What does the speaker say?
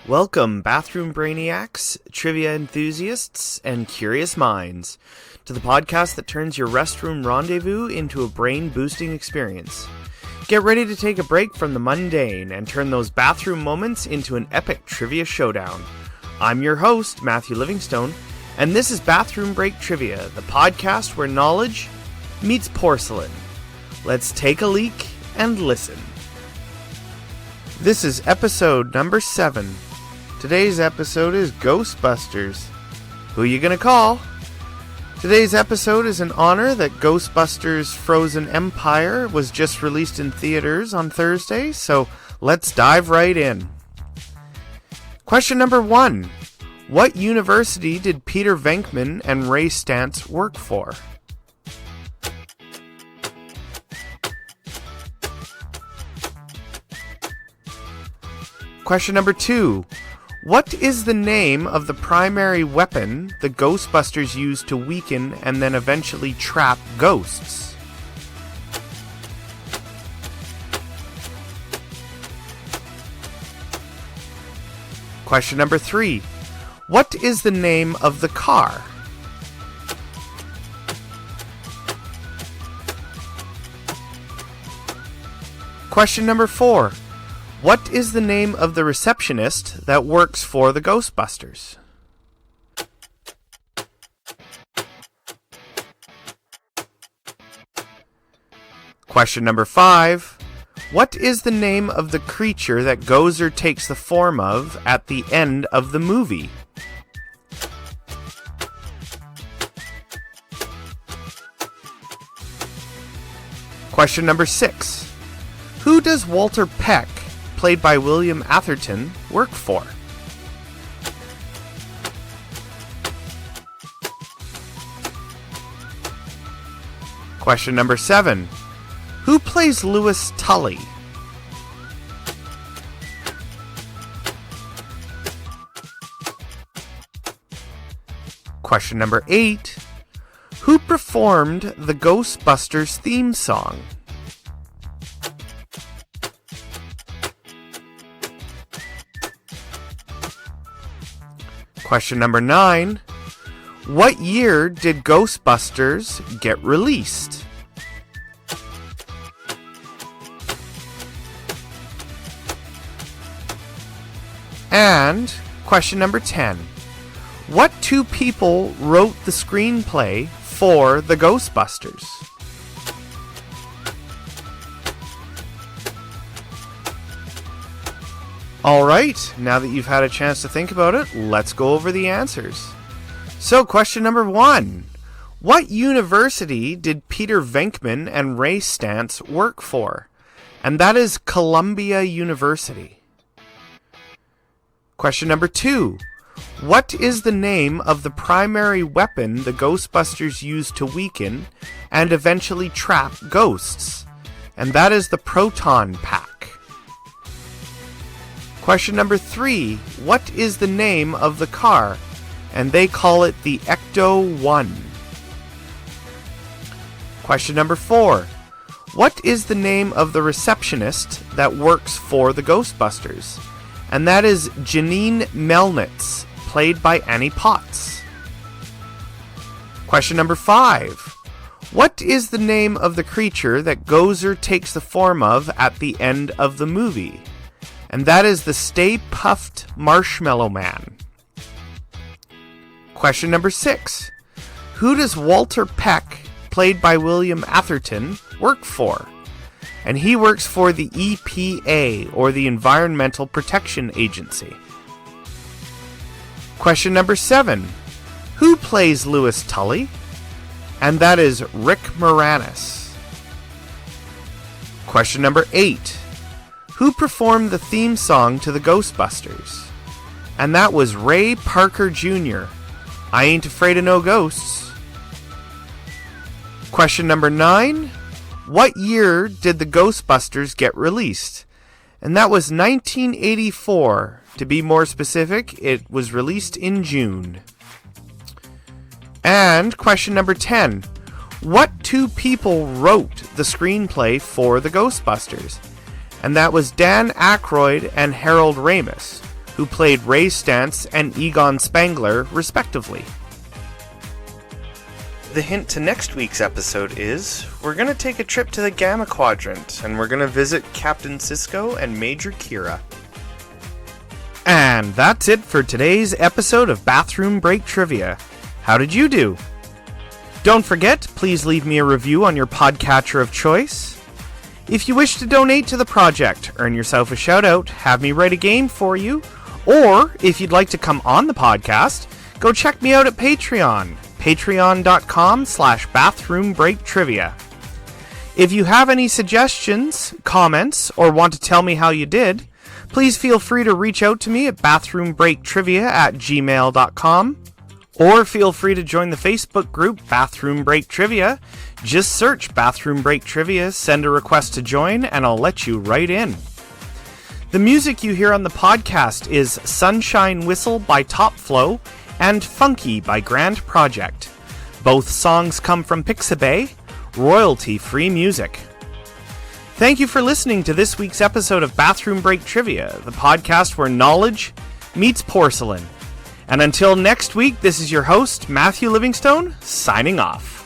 Welcome, bathroom brainiacs, trivia enthusiasts, and curious minds, to the podcast that turns your restroom rendezvous into a brain-boosting experience. Get ready to take a break from the mundane and turn those bathroom moments into an epic trivia showdown. I'm your host, Matthew Livingstone, and this is Bathroom Break Trivia, the podcast where knowledge meets porcelain. Let's take a leak and listen. This is episode number 7. Today's episode is Ghostbusters. Who you gonna call? Today's episode is in honor that Ghostbusters Frozen Empire was just released in theaters on Thursday, so let's dive right in. Question number 1. What university did Peter Venkman and Ray Stantz work for? Question number 2. What is the name of the primary weapon the Ghostbusters use to weaken and then eventually trap ghosts? Question number 3. What is the name of the car? Question number 4. What is the name of the receptionist that works for the Ghostbusters? Question number 5. What is the name of the creature that Gozer takes the form of at the end of the movie? Question number 6. Who does Walter Peck, played by William Atherton, work for? Question number 7. Who plays Louis Tully? Question number 8. Who performed the Ghostbusters theme song? Question number 9. What year did Ghostbusters get released? And question number 10. What two people wrote the screenplay for the Ghostbusters? Alright, now that you've had a chance to think about it, let's go over the answers. So, question number 1. What university did Peter Venkman and Ray Stantz work for? And that is Columbia University. Question number 2. What is the name of the primary weapon the Ghostbusters use to weaken and eventually trap ghosts? And that is the proton pack. Question number 3. What is the name of the car? And they call it the Ecto-1. Question number 4. What is the name of the receptionist that works for the Ghostbusters? And that is Janine Melnitz, played by Annie Potts. Question number 5. What is the name of the creature that Gozer takes the form of at the end of the movie? And that is the Stay Puft Marshmallow Man. Question number 6. Who does Walter Peck, played by William Atherton, work for? And he works for the EPA, or the Environmental Protection Agency. Question number 7. Who plays Louis Tully? And that is Rick Moranis. Question number 8. Who performed the theme song to the Ghostbusters? And that was Ray Parker Jr. I ain't afraid of no ghosts. Question number 9. What year did the Ghostbusters get released? And that was 1984. To be more specific, it was released in June. And question number 10. What two people wrote the screenplay for the Ghostbusters? And that was Dan Aykroyd and Harold Ramis, who played Ray Stantz and Egon Spangler, respectively. The hint to next week's episode is, we're going to take a trip to the Gamma Quadrant, and we're going to visit Captain Sisko and Major Kira. And that's it for today's episode of Bathroom Break Trivia. How did you do? Don't forget, please leave me a review on your podcatcher of choice. If you wish to donate to the project, earn yourself a shout-out, have me write a game for you, or if you'd like to come on the podcast, go check me out at Patreon. Patreon.com/bathroombreaktrivia. If you have any suggestions, comments, or want to tell me how you did, please feel free to reach out to me at bathroombreaktrivia@gmail.com, or feel free to join the Facebook group Bathroom Break Trivia. Just search Bathroom Break Trivia, send a request to join, and I'll let you right in. The music you hear on the podcast is Sunshine Whistle by Top Flow and Funky by Grand Project. Both songs come from Pixabay, royalty-free music. Thank you for listening to this week's episode of Bathroom Break Trivia, the podcast where knowledge meets porcelain. And until next week, this is your host, Matthew Livingstone, signing off.